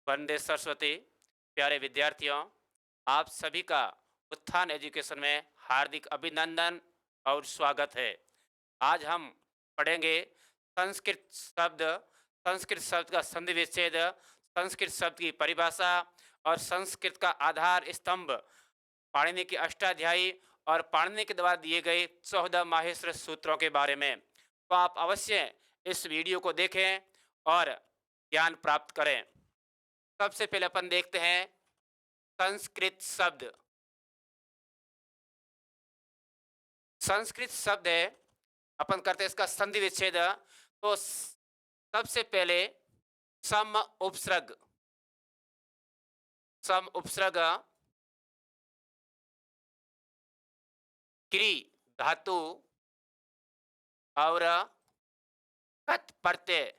वंदे सरस्वती। प्यारे विद्यार्थियों, आप सभी का उत्थान एजुकेशन में हार्दिक अभिनंदन और स्वागत है। आज हम पढ़ेंगे संस्कृत शब्द का संधि विच्छेद, संस्कृत शब्द की परिभाषा और संस्कृत का आधार स्तंभ, पाणिनि की अष्टाध्यायी और पाणिनि के द्वारा दिए गए 14 माहेश्वर सूत्रों के बारे में। तो आप अवश्य इस वीडियो को देखें और ज्ञान प्राप्त करें। सबसे पहले अपन देखते हैं संस्कृत शब्द। संस्कृत शब्द है, अपन करते हैं इसका संधि विच्छेद। तो सबसे पहले सम उपसर्ग, सम उपसर्ग क्री धातु और कत प्रत्यय,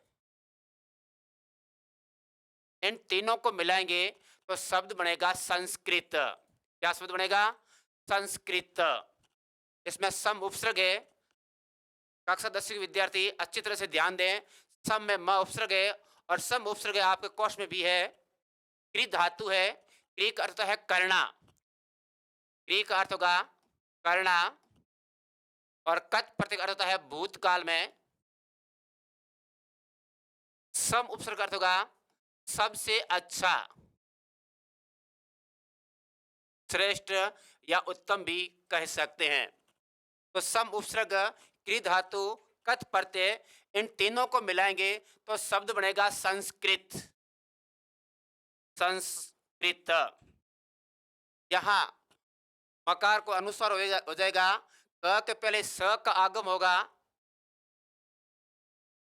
इन तीनों को मिलाएंगे तो शब्द बनेगा संस्कृत। क्या शब्द बनेगा? संस्कृत। इसमें सम उपसर्ग है। कक्षा 10 के विद्यार्थी अच्छी तरह से ध्यान दें। सम में म उपसर्ग है और सम उपसर्ग आपके कोश में भी है। क्री धातु है। क्री का अर्थ है करना। क्री का अर्थ होगा करना और कत प्रत्यय का अर्थ होता है भूतकाल में। सम उपसर्ग का अर्थ होगा सबसे अच्छा, श्रेष्ठ या उत्तम भी कह सकते हैं। तो सम उपसर्ग क्री धातु कत प्रत्यय, इन तीनों को मिलाएंगे तो शब्द बनेगा संस्कृत। संस्कृत। यहां मकार को अनुस्वार हो जाएगा। क के पहले स का आगम होगा।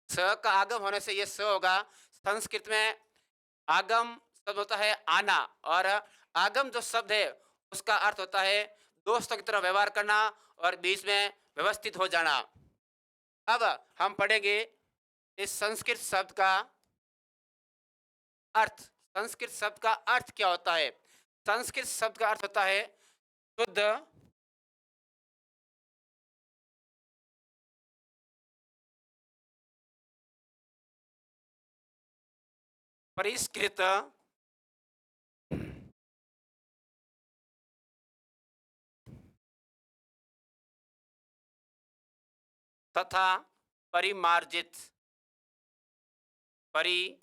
स का आगम होने से यह स होगा। संस्कृत में आगम शब्द होता है आना, और आगम जो शब्द है उसका अर्थ होता है दोस्तों की तरह व्यवहार करना और बीच में व्यवस्थित हो जाना। अब हम पढ़ेंगे इस संस्कृत शब्द का अर्थ। संस्कृत शब्द का अर्थ क्या होता है? संस्कृत शब्द का अर्थ होता है शुद्ध, परिष्कृत, तथा परिमार्जित। परिमार्जित,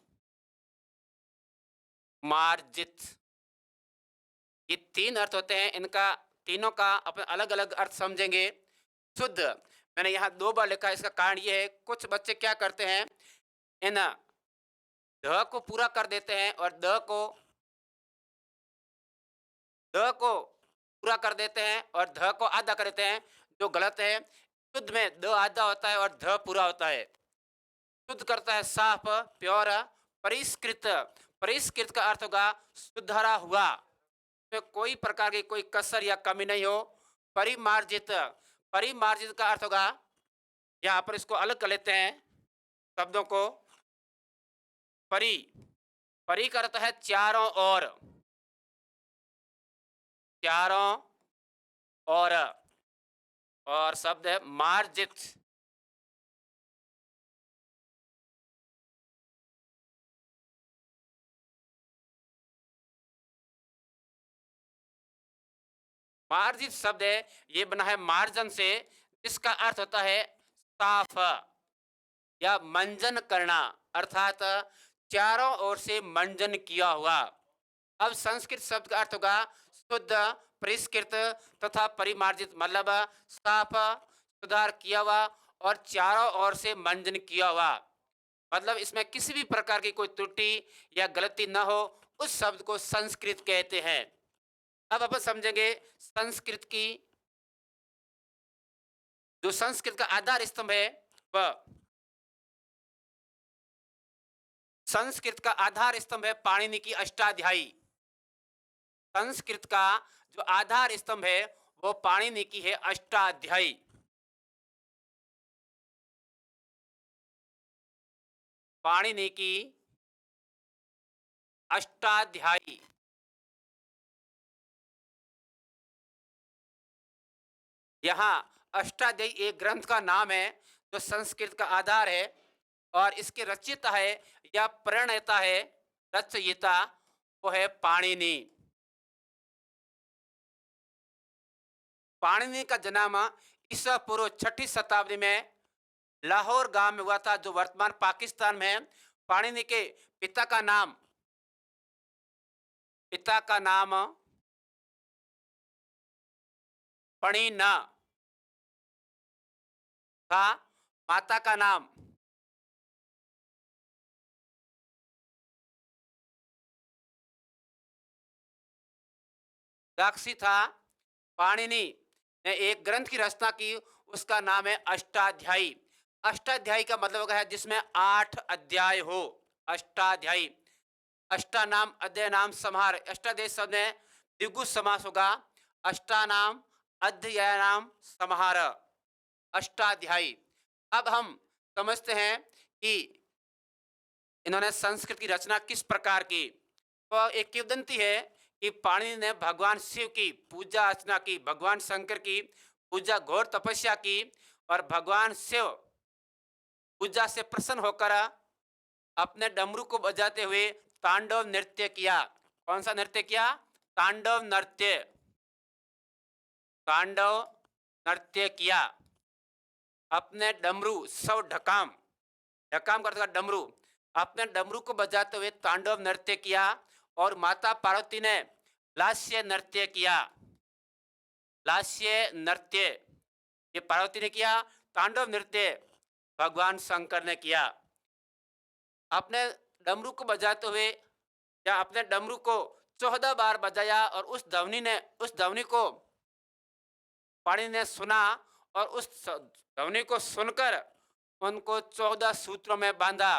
ये तीन अर्थ होते हैं। इनका तीनों का अपन अलग अलग अर्थ समझेंगे। शुद्ध, मैंने यहाँ 2 बार लिखा है। इसका कारण ये है कुछ बच्चे क्या करते हैं, इन ध को पूरा कर देते हैं और द को पूरा कर देते हैं और ध को आधा कर देते हैं, जो गलत है। शुद्ध में द आधा होता है और ध पूरा होता है। शुद्ध करता है साफ, प्योर। परिष्कृत, परिष्कृत का अर्थ होगा सुधारा हुआ, में कोई प्रकार की कोई कसर या कमी नहीं हो। परिमार्जित, परिमार्जित का अर्थ होगा, यहाँ पर इसको अलग कर लेते हैं शब्दों को। परि, परि का अर्थ है चारों ओर, चारों ओर। और शब्द है मार्जित, मार्जित शब्द है, ये बना है मार्जन से, जिसका अर्थ होता है साफ या मंजन करना, अर्थात चारों ओर से मंजन किया हुआ। अब संस्कृत शब्द का अर्थ होगा शुद्ध, परिष्कृत तथा परिमार्जित, मतलब साफ, सुधार किया हुआ और चारों ओर से मंजन किया हुआ। मतलब इसमें किसी भी प्रकार की कोई त्रुटि या गलती न हो, उस शब्द को संस्कृत कहते हैं। अब अपन समझेंगे संस्कृत की, जो संस्कृत का आधार स्तंभ है वह, संस्कृत का आधार स्तंभ है पाणिनि की अष्टाध्यायी। संस्कृत का जो आधार स्तंभ है वो पाणिनि की है अष्टाध्यायी। पाणिनि की अष्टाध्यायी। यहाँ अष्टाध्यायी एक ग्रंथ का नाम है जो संस्कृत का आधार है, और इसके रचयिता है या प्रणेता है रचयिता वो है पाणिनि। पाणिनि का जन्म ईसा पूर्व 6ठी शताब्दी में लाहौर गांव में हुआ था, जो वर्तमान पाकिस्तान में है। पाणिनि के पिता का नाम पिता का नाम पणिन था। माता का नाम दाक्षी था। पाणिनि ने एक ग्रंथ की रचना की, उसका नाम है अष्टाध्यायी। अष्टाध्यायी का मतलब होगा है जिसमें 8 अध्याय हो। अष्टाध्यायी, अष्टा नाम अध्याय नाम समाहार। अष्टाध्यायी शब्द में द्विगु समास होगा। अष्टा नाम अध्याय नाम समाहार, अष्टाध्यायी। अब हम समझते हैं कि इन्होंने संस्कृत की रचना किस प्रकार की। तो एक किंवदंती है कि पाणिनि ने भगवान शिव की पूजा अर्चना की, भगवान शंकर की पूजा, घोर तपस्या की, और भगवान शिव पूजा से प्रसन्न होकर अपने डमरू को बजाते हुए तांडव नृत्य किया। कौन सा नृत्य किया? तांडव नृत्य। तांडव नृत्य किया। अपने डमरू सौ ढकाम, ढकाम करते डमरू, अपने डमरू को बजाते हुए तांडव नृत्य किया। और माता पार्वती ने लास्य नृत्य किया। लास्य नृत्य ये पार्वती ने किया, तांडव नृत्य भगवान शंकर ने किया। अपने डमरू को बजाते हुए या अपने डमरू को 14 बार बजाया, और उस ध्वनि को पाणिनि ने सुना, और उस ध्वनि को सुनकर उनको 14 सूत्रों में बांधा।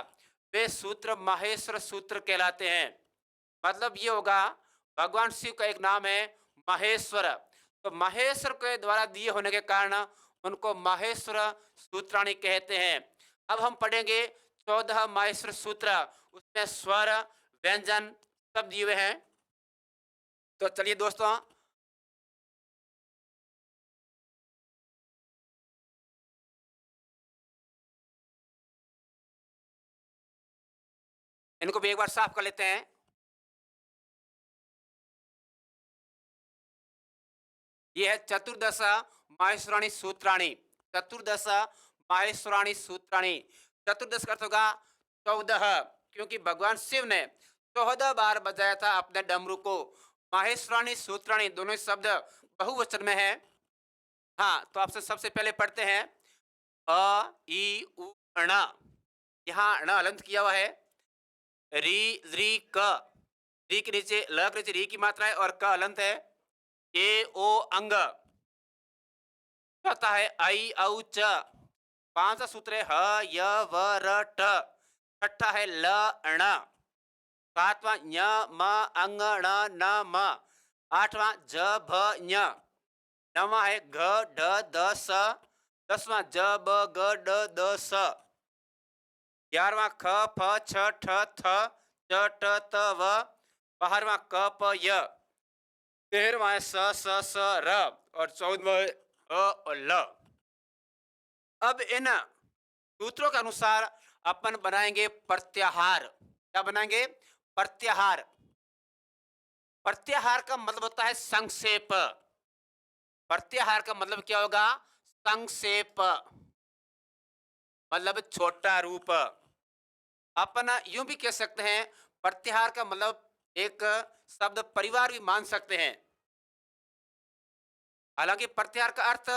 वे सूत्र माहेश्वर सूत्र कहलाते हैं। मतलब ये होगा, भगवान शिव का एक नाम है माहेश्वर। तो माहेश्वर के द्वारा दिए होने के कारण उनको माहेश्वर सूत्राणी कहते हैं। अब हम पढ़ेंगे 14 माहेश्वर सूत्र। उसमें स्वर, व्यंजन सब दिए हुए हैं। तो चलिए दोस्तों, इनको भी एक बार साफ कर लेते हैं। ये है चतुर्दश माहेश्वराणी सूत्राणी। चतुर्दश माहेश्वराणी सूत्राणी। चतुर्दश का अर्थ होगा 14, क्योंकि भगवान शिव ने 14 बार बजाया था अपने डमरू को। माहेश्वराणी सूत्राणी दोनों शब्द बहुवचन में है। हाँ, तो आपसे सबसे पहले पढ़ते हैं अ ई उ अण। यहाँ अण अलंत किया हुआ है। री री क, री के नीचे ल के नीचे री की मात्रा है, और क अलंत है। ए ओ अंग आता है आई औ च। 5वां सूत्र है ह य व र ट। 6ठा है ल अण। 7वां ञ म अंग ण न म। 8वां ज भ ञ। 9वां है घ ढ द स। 10वां ज ब ग ड द स। 11वां ख फ छ ठ थ च ट त व। 12वां क प य। 13वां है स स स र। और 14वां है अ और ल। अब इन सूत्रों के अनुसार अपन बनाएंगे प्रत्याहार। क्या बनाएंगे? प्रत्याहार। प्रत्याहार का मतलब होता है संक्षेप। प्रत्याहार का मतलब क्या होगा? संक्षेप, मतलब छोटा रूप। अपन यूं भी कह सकते हैं, प्रत्याहार का मतलब एक शब्द परिवार भी मान सकते हैं। हालांकि प्रत्याहार का अर्थ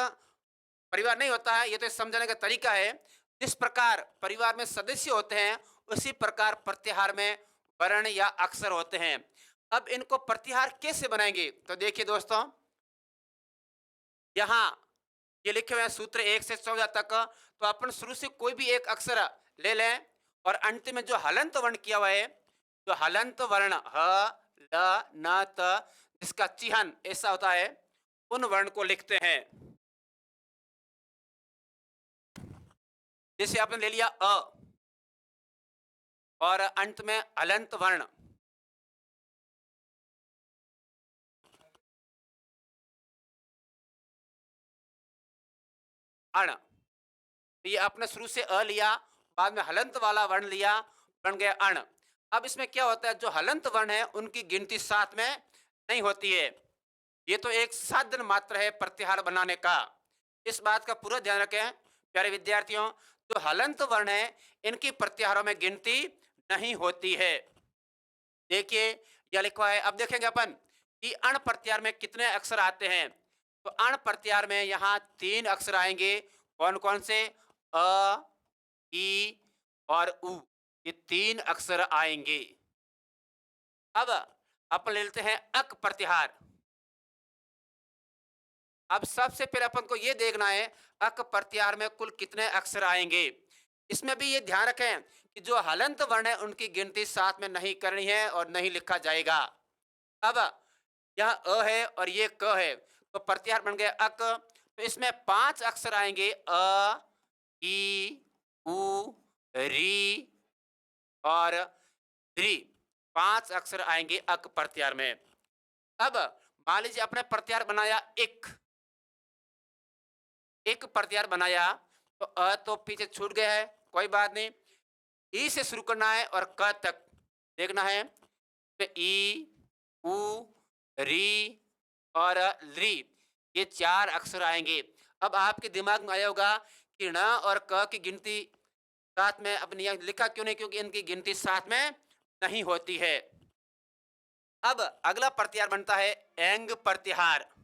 परिवार नहीं होता है, ये तो समझाने का तरीका है। जिस प्रकार परिवार में सदस्य होते हैं, उसी प्रकार प्रत्याहार में वर्ण या अक्षर होते हैं। अब इनको प्रत्याहार कैसे बनाएंगे? तो देखिए दोस्तों, यहाँ ये लिखे हुए हैं सूत्र 1 से 14 तक। तो अपन शुरू से कोई भी एक अक्षर ले लें, और अंत में जो हलंत वर्ण किया हुआ है, जो हलंत वर्ण ह ल न त, जिसका चिन्ह ऐसा होता है, उन वर्ण को लिखते हैं। जैसे आपने ले लिया अ, और अंत में हलंत वर्ण अण। तो ये आपने शुरू से अ लिया, बाद में हलंत वाला वर्ण लिया, बन गया अण। अब इसमें क्या होता है, जो हलंत वर्ण है उनकी गिनती साथ में नहीं होती है। ये तो एक साधन मात्र है प्रत्याहार बनाने का। इस बात का पूरा ध्यान रखें प्यारे विद्यार्थियों। जो हलंत वर्ण है इनकी प्रत्याहारों में गिनती नहीं होती है। देखिए यह लिखा है, अब देखेंगे अपन कि अण प्रत्याहार में कितने अक्षर आते हैं। तो अण प्रत्याहार में यहाँ 3 अक्षर आएंगे। कौन कौन से? अ, ई और उ। ये 3 अक्षर आएंगे। अब अपन ले लेते हैं अक प्रत्याहार। अब सबसे पहले अपन को ये देखना है अक प्रत्याहार में कुल कितने अक्षर आएंगे। इसमें भी ये ध्यान रखें कि जो हलंत वर्ण है उनकी गिनती साथ में नहीं करनी है और नहीं लिखा जाएगा। अब यह अ है और ये क है, तो प्रत्याहार बन गया अक। तो इसमें 5 अक्षर आएंगे, अ, ई, उ, री और री। 5 अक्षर आएंगे अक प्रत्याहार में। अब मान लीजिए आपने प्रत्याहार बनाया एक, एक प्रत्याहार बनाया, तो अ तो पीछे छूट गया है, कोई बात नहीं। ई से शुरू करना है और क तक देखना है। तो ई, उ, री और ली, ये 4 अक्षर आएंगे। अब आपके दिमाग में आया होगा कि ण और क की गिनती साथ में अपनी यहाँ लिखा क्यों नहीं, क्योंकि इनकी गिनती साथ में नहीं होती है। अब अगला प्रत्याहार बनता है एंग प्रत्याहार।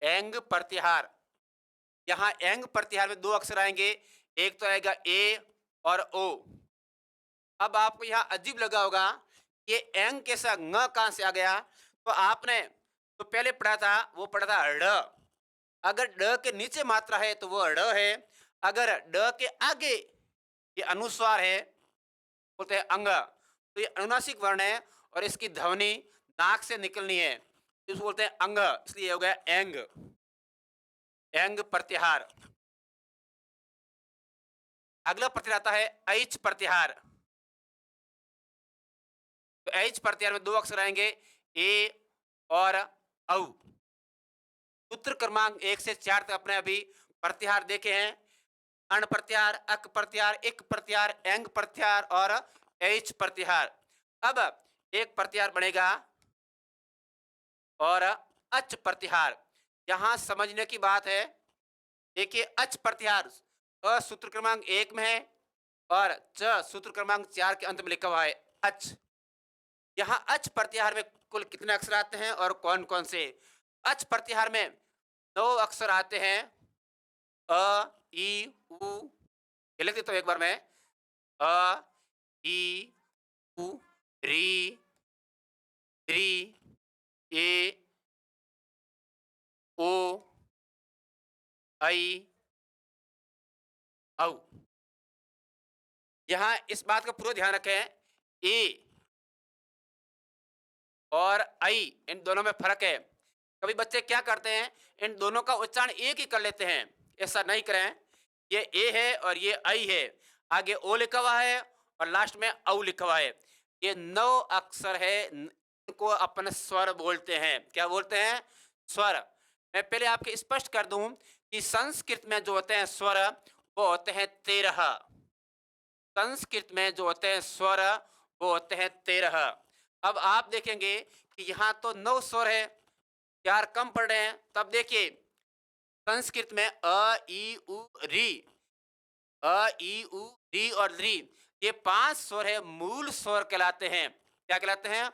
एंग प्रत्याहार, यहाँ एंग प्रत्याहार में 2 अक्षर आएंगे, एक तो आएगा ए और ओ। अब आपको यहाँ अजीब लगा होगा ये एंग के साथ ng कहाँ से आ गया। तो आपने तो पहले पढ़ा था, वो पढ़ा था ड़। अगर ड के नीचे मात्रा है तो वो ड़ है, अगर ड के आगे ये अनुस्वार है बोलते हैं अंग, तो ये अनुनासिक वर्ण है और इसकी ध्वनि नाक से निकलनी है, इसको बोलते हैं अंग, इसलिए हो गया एंग। एंग प्रत्याहार। अगला प्रत्याहार आता है ऐच प्रत्याहार। तो ऐच प्रत्याहार में 2 अक्षर आएंगे, ए और औ। सूत्र क्रमांक 1 से 4 तक अपने अभी प्रत्याहार देखे हैं। अण प्रत्याहार, अक प्रत्याहार, इक प्रत्याहार, एंग प्रत्याहार और ऐच प्रत्याहार। अब एक प्रत्याहार बनेगा और अच प्रत्याहार। यहां समझने की बात है, देखिए अच प्रत्याहार अ सूत्र क्रमांक 1 में है और च सूत्र क्रमांक 4 के अंत में लिखा हुआ है अच। यहाँ अच प्रत्याहार में कुल कितने अक्षर आते हैं और कौन कौन से? अच प्रत्याहार में 9 अक्षर आते हैं, अ, ई, उ। ये लिख देता हूं एक बार में, अ, ई, उ, री, री, ए, ओ, आई, औ। यहाँ इस बात का पूरा ध्यान रखें, ए और आई इन दोनों में फर्क है। कभी बच्चे क्या करते हैं, इन दोनों का उच्चारण एक ही कर लेते हैं, ऐसा नहीं करें। ये ए है और ये आई है, आगे ओ लिखा हुआ है और लास्ट में औ लिखा हुआ है। ये 9 अक्षर है, इनको अपन स्वर बोलते हैं। क्या बोलते हैं? स्वर। मैं पहले आपके स्पष्ट कर दूं कि संस्कृत में जो होते हैं स्वर वो होते हैं 13। संस्कृत में जो होते हैं स्वर वो होते हैं 13। अब आप देखेंगे कि यहाँ तो 9 स्वर है, 4 कम पड़ रहे हैं। तब देखिए संस्कृत में अ, ई, उ, री, अ, ई, उ, री और री, ये 5 स्वर है, मूल स्वर कहलाते हैं। क्या कहलाते हैं?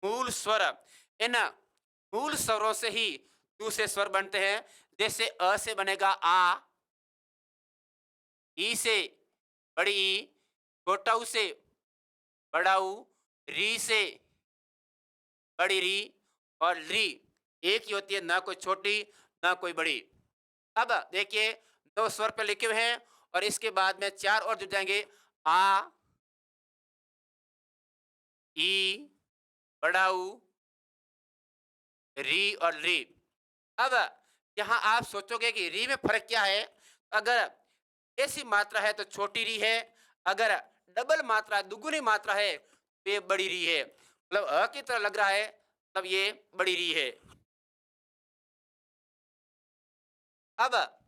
मूल स्वर। इन मूल स्वरों से ही दूसरे स्वर बनते हैं। जैसे अ से बनेगा आ, ई से बड़ी ई, छोटा ऊ से बड़ा ऊ, री से बड़ी री और ली एक ही होती है, ना कोई छोटी ना कोई बड़ी। अब देखिए 2 स्वर पे लिखे हुए हैं और इसके बाद में 4 और जुड़ जाएंगे, आ, ई, बड़ा ऊ, री और री। अब यहाँ आप सोचोगे कि री में फर्क क्या है। अगर ऐसी मात्रा है तो छोटी री है, अगर डबल मात्रा दुगुनी मात्रा है तो ये बड़ी री है। मतलब अ की तरह लग रहा है तब ये बड़ी री है। अब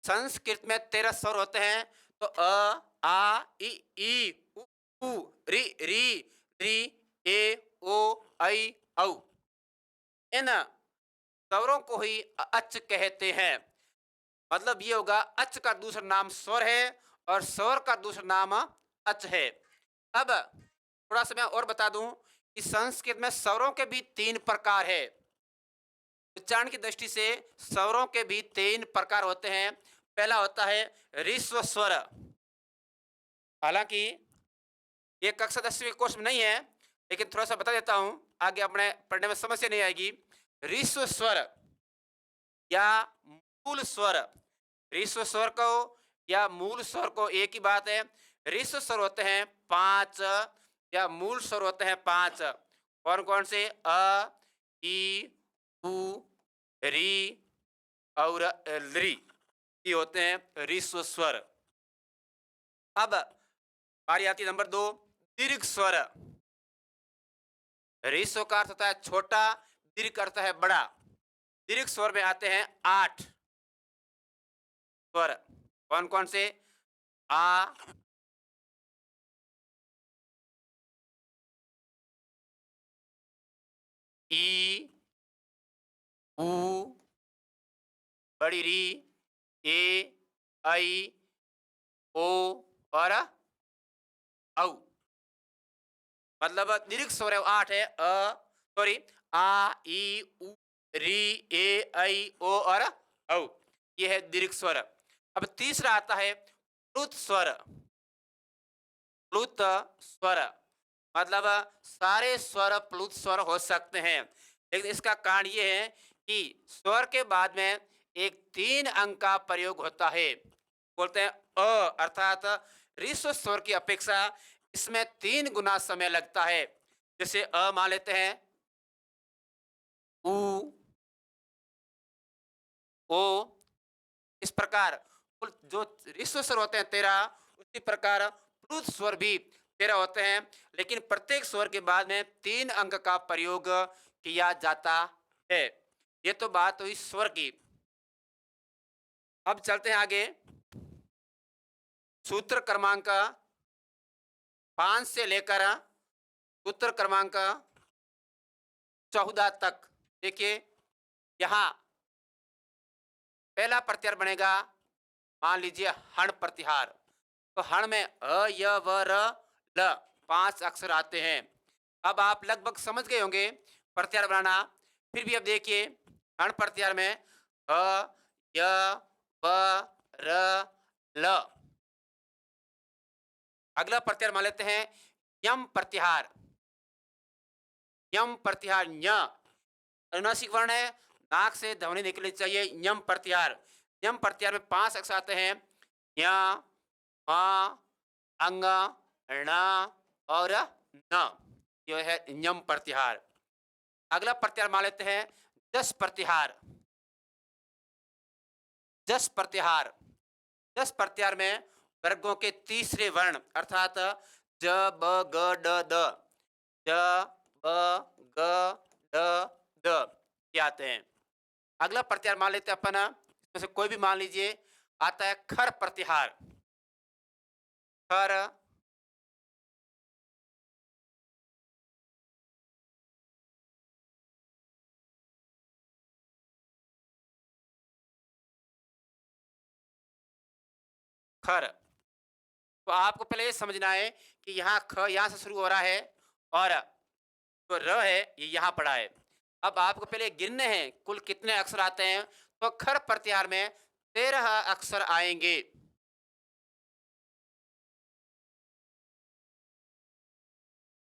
संस्कृत में 13 स्वर होते हैं, तो अ, आ, ई, उ, ऊ, री, री, री, ए, ओ, ऐ, औ। इन स्वरों को ही अच कहते हैं। मतलब ये होगा अच का दूसरा नाम स्वर है और स्वर का दूसरा नाम अच है। अब थोड़ा सा मैं और बता दूं कि संस्कृत में स्वरों के भी 3 प्रकार है। उच्चारण की दृष्टि से स्वरों के भी 3 प्रकार होते हैं। पहला होता है ऋस्व स्वर। हालांकि ये कक्षा 10वीं के कोर्स में नहीं है, लेकिन थोड़ा सा बता देता हूं, आगे अपने पढ़ने में समस्या नहीं आएगी। ऋस्व स्वर या मूल स्वर, ऋस्व स्वर को या मूल स्वर को एक ही बात है। ऋस्व स्वर होते हैं 5 या मूल स्वर होते हैं 5। कौन कौन से? अ, ई, उ, री और ली, ये होते हैं ऋस्व स्वर। अब बारी आती है नंबर 2, दीर्घ स्वर। ऋस्व का अर्थ होता है छोटा, दीर्घ का अर्थ है बड़ा। दीर्घ स्वर में आते हैं 8 स्वर। कौन कौन से? आ, ई, उ, बड़ी री, ए, ऐ, ओ और औ। मतलब दीर्घ स्वर है 8 है। सॉरी, आ, ई, उ, री, ए, ऐ, ओ और औ। ये है दीर्घ स्वर। अब तीसरा आता है प्लुत स्वर। प्लुत स्वर मतलब सारे स्वर प्लुत स्वर हो सकते हैं, लेकिन इसका कारण ये है कि स्वर के बाद में एक 3 अंक का प्रयोग होता है। बोलते हैं अर्थात ऋस्व स्वर की अपेक्षा इसमें 3 गुना समय लगता है। जैसे मान लेते हैं, उ, ओ, इस प्रकार कुल जो ऋस्व स्वर होते हैं 13, उसी प्रकार प्लुत स्वर भी 13 होते हैं, लेकिन प्रत्येक स्वर के बाद में 3 अंक का प्रयोग किया जाता है। ये तो बात हुई स्वर की। अब चलते हैं आगे। सूत्र क्रमांक 5 से लेकर सूत्र क्रमांक 14 तक। देखिए, यहाँ पहला प्रत्याहार बनेगा, मान लीजिए हण प्रत्याहार। तो हण में अ, य, व, र, ल 5 अक्षर आते हैं। अब आप लगभग समझ गए होंगे प्रत्याहार बनाना। फिर भी अब देखिए, हण प्रत्याहार में अ, य, व, र, ल। अगला प्रत्याहार मान लेते हैं यम प्रत्याहार। यम प्रत्याहार ञ अनुनासिक वर्ण है, नाक से ध्वनि निकलनी चाहिए। यम प्रत्याहार, यम प्रत्याहार में 5 अक्षर आते हैं, य, म, अंग, ण और न। यह है यम प्रत्याहार। अगला प्रत्याहार मान लेते हैं जस प्रत्याहार। जस प्रत्याहार, जस प्रत्याहार में वर्गों के तीसरे वर्ण अर्थात ज, ब, ग, ड, द, ज, ब, ग, ड, द ये आते हैं। अगला प्रत्याहार मान लेते हैं अपन, इसमें से कोई भी मान लीजिए। आता है खर प्रत्याहार। खर, खर। तो आपको पहले ये समझना है कि यहाँ ख यहाँ से शुरू हो रहा है और जो र है ये यहाँ पड़ा है। अब आपको पहले गिनने हैं कुल कितने अक्षर आते हैं। तो खर प्रत्याहार में 13 अक्षर आएंगे।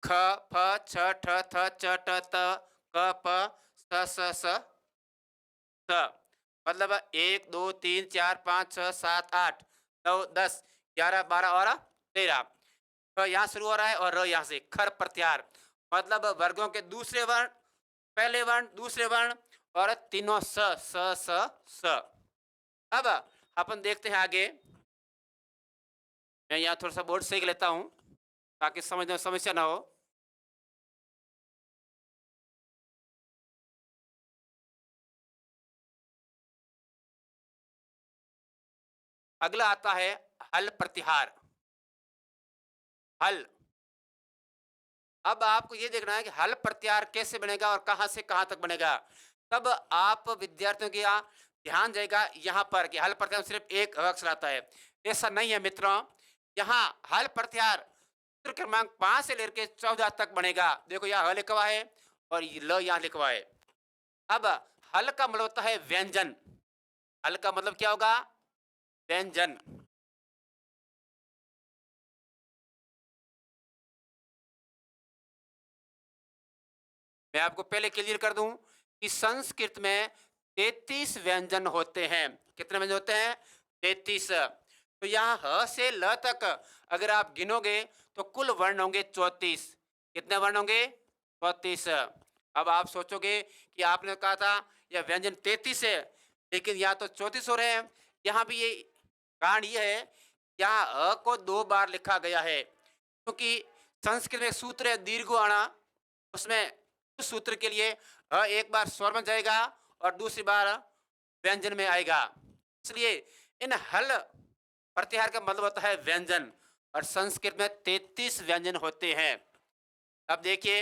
ख, फ, छ, ठ, थ, च, ट, त, क, प, स, स। मतलब 1, 2, 3, 4, 5, 6, 7, 8, 9, 10, 11, 12 और 13। तो यहाँ शुरू हो रहा है और र यहाँ से खर प्रत्याहार मतलब वर्गों के दूसरे वर्ण, पहले वर्ण, दूसरे वर्ण और तीनों स स स स। अब अपन देखते हैं आगे। मैं यहाँ थोड़ा सा बोर्ड सेक लेता हूँ ताकि समझने में समस्या ना हो। अगला आता है हल प्रत्याहार। हल अब आपको ये देखना है कि हल प्रत्याहार कैसे बनेगा और कहाँ से कहाँ तक बनेगा। तब आप विद्यार्थियों की यहाँ ध्यान जाएगा यहाँ पर कि हल प्रत्याहार में सिर्फ एक अक्षर आता है। ऐसा नहीं है मित्रों। यहाँ हल प्रत्याहार सूत्र क्रमांक 5 से लेकर 14 तक बनेगा। देखो यहाँ ह लिखा हुआ है और ये ल यहाँ लिखा हुआ है। अब हल का मतलब होता है व्यंजन। हल का मतलब क्या होगा? व्यंजन। मैं आपको पहले क्लियर कर दूं कि संस्कृत में 33 व्यंजन होते हैं। कितने व्यंजन होते हैं? 33। तो यहाँ ह से ल तक अगर आप गिनोगे तो कुल वर्ण होंगे 34। कितने वर्ण होंगे? 34। अब आप सोचोगे कि आपने कहा था यह व्यंजन 33 है, लेकिन यहाँ तो 34 हो रहे हैं। यहाँ भी ये कारण ये है, यहाँ अ को 2 बार लिखा गया है क्योंकि संस्कृत में एक सूत्र है दीर्घ अणा। उसमें उस सूत्र के लिए एक बार स्वर में जाएगा और दूसरी बार व्यंजन में आएगा। इसलिए इन हल प्रत्याहार का मतलब होता है व्यंजन और संस्कृत में 33 व्यंजन होते हैं। अब देखिए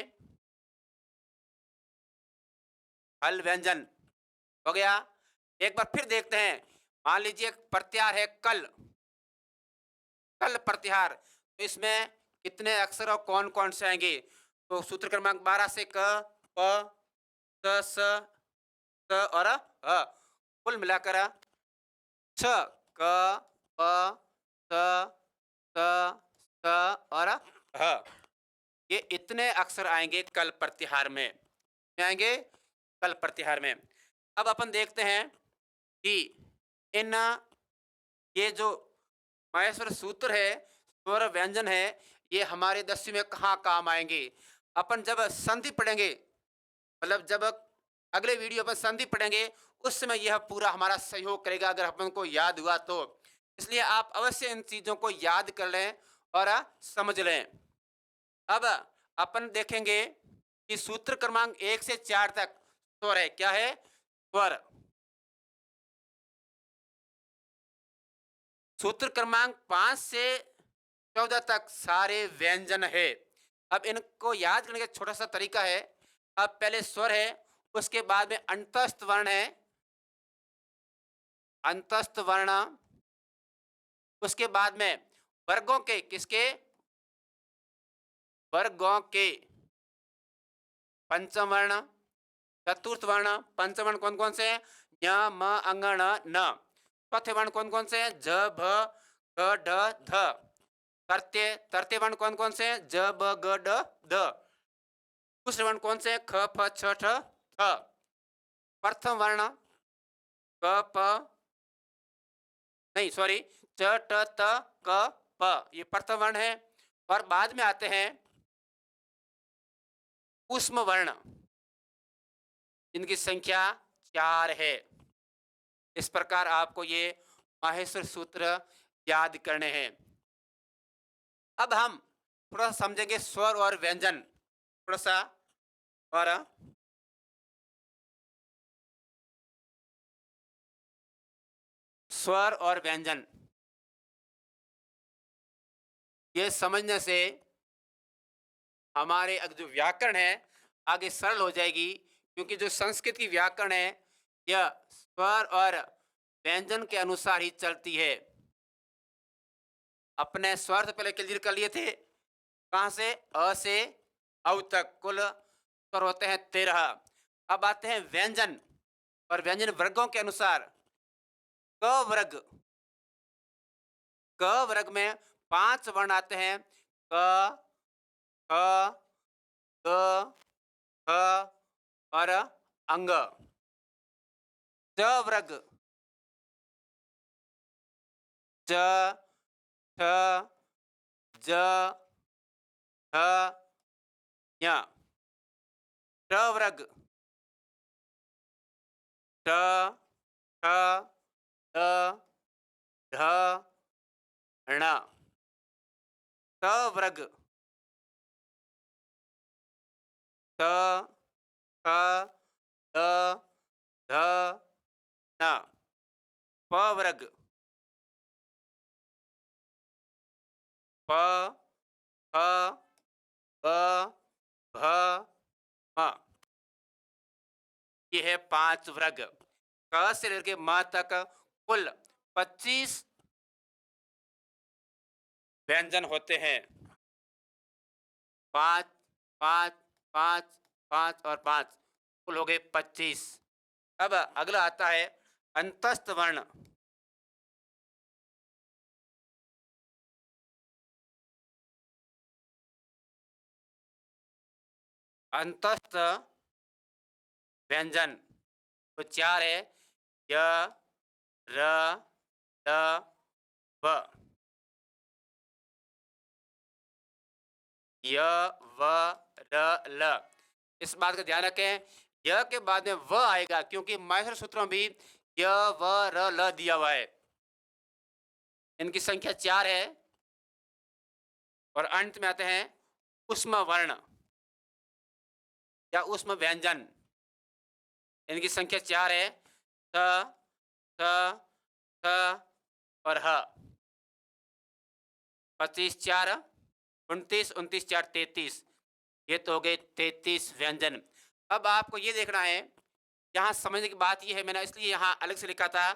हल व्यंजन हो गया। एक बार फिर देखते हैं। मान लीजिए प्रत्याहार है कल। कल प्रत्याहार तो इसमें कितने अक्षर और कौन कौन से आएंगे? तो सूत्र क्रमांक 12 से क प त स त और अ कुल मिलाकर छ क प त त त और ह। ये इतने अक्षर आएंगे कल प्रत्याहार में। क्या आएंगे? कल प्रत्याहार में। अब अपन देखते हैं कि इन ये जो माहेश्वर सूत्र है, स्वर व्यंजन है, ये हमारे 10वीं में कहाँ काम आएंगे? अपन जब संधि पढ़ेंगे, मतलब जब अगले वीडियो पर संधि पढ़ेंगे, उस समय यह पूरा हमारा सहयोग करेगा अगर अपन को याद हुआ तो। इसलिए आप अवश्य इन चीजों को याद कर लें और समझ लें। अब अपन देखेंगे कि सूत्र क्रमांक 1 से 4 तक स्वर है। क्या है? स्वर। सूत्र क्रमांक 5 से 14 तक सारे व्यंजन है। अब इनको याद करने का छोटा सा तरीका है। अब पहले स्वर है, उसके बाद में अंतस्थ वर्ण है। अंतस्थ वर्ण, उसके बाद में वर्गों के, किसके? वर्गों के पंचम वर्ण, चतुर्थ वर्ण। पंचम वर्ण कौन कौन से हैं? य म अंग ण न। चौथे वर्ण कौन कौन से हैं? ज भ ग ढ ध। तृतीय तृतीय वर्ण कौन कौन से हैं? ज ब ग ड ध। दूसरे वर्ण कौन से हैं? ख फ छ ठ थ। प्रथम वर्ण क प, नहीं सॉरी, च ट त क प, ये प्रथम वर्ण है। और बाद में आते हैं ऊष्म वर्ण, इनकी संख्या 4 है। इस प्रकार आपको ये माहेश्वर सूत्र याद करने हैं। अब हम थोड़ा सा समझेंगे स्वर और व्यंजन थोड़ा सा। और स्वर और व्यंजन ये समझने से हमारे जो व्याकरण है आगे सरल हो जाएगी, क्योंकि जो संस्कृत की व्याकरण है यह स्वर और व्यंजन के अनुसार ही चलती है। अपने स्वर तो पहले क्लियर कर लिए थे। कहाँ से? अ से औ तक कुल स्वर होते हैं 13। अब आते हैं व्यंजन और व्यंजन वर्गों के अनुसार। क वर्ग, क वर्ग में 5 वर्ण आते हैं। क ख ग घ और अंग। च वर्ग च छ ज ह ञ। ट वर्ग ट ठ ड ढ ण। ट वर्ग ट ठ ड ढ ण। प वर्ग प फ ब भ म। ये है 5 वर्ग। क से लेकर के म तक कुल 25 व्यंजन होते हैं। 5, 5, 5, 5 और 5 कुल हो गए 25। अब अगला आता है अंतस्थ वर्ण। अंतस्थ व्यंजन तो 4 है। य, र, ल, व। य, व, र, ल। इस बात का ध्यान रखें, य के बाद में व आएगा क्योंकि माहेश्वर सूत्रों में भी य, व, र, ल दिया हुआ है। इनकी संख्या 4 है और अंत में आते हैं उष्म वर्ण या उष्म व्यंजन। इनकी संख्या 4 है। थ, थ, थ और ह। 25 4 29, 29 4 33। ये तो हो गए 33 व्यंजन। अब आपको ये देखना है, यहाँ समझने की बात ये है, मैंने इसलिए यहाँ अलग से लिखा था।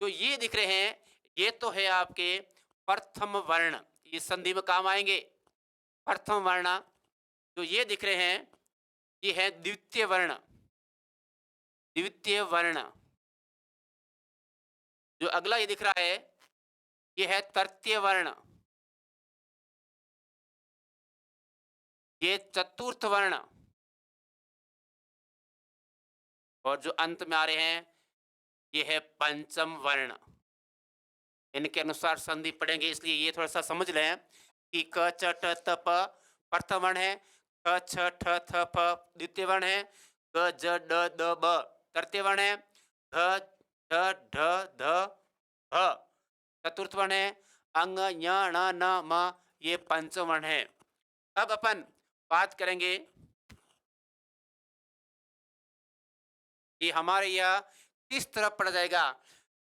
तो ये दिख रहे हैं, ये तो है आपके प्रथम वर्ण, ये संधि में काम आएंगे। प्रथम वर्ण जो ये दिख रहे हैं, ये है द्वितीय वर्ण। द्वितीय वर्ण जो अगला ये दिख रहा है, ये है तृतीय वर्ण। ये चतुर्थ वर्ण और जो अंत में आ रहे हैं, ये है पंचम वर्ण। इनके अनुसार संधि पढ़ेंगे, इसलिए ये थोड़ा सा समझ लें कि क च ट त प प्रथम वर्ण है, क छ ठ थ प द्वितीय वर्ण है, ग ज ड द ब तृतीय वर्ण है, ध ढ ढ ध भ चतुर्थ वर्ण है, अंग ञ ण न म ये पंचम वर्ण है। अब अपन बात करेंगे कि हमारे यह किस तरह पढ़ा जाएगा।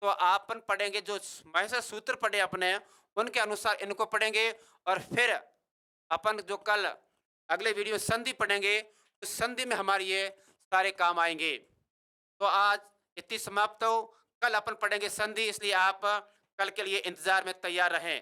तो अपन पढ़ेंगे जो महर्षि सूत्र पढ़े अपने, उनके अनुसार इनको पढ़ेंगे और फिर अपन जो कल अगले वीडियो में संधि पढ़ेंगे, उस संधि में हमारे ये सारे काम आएंगे। तो आज इतनी समाप्त हो, कल अपन पढ़ेंगे संधि, इसलिए आप कल के लिए इंतजार में तैयार रहें।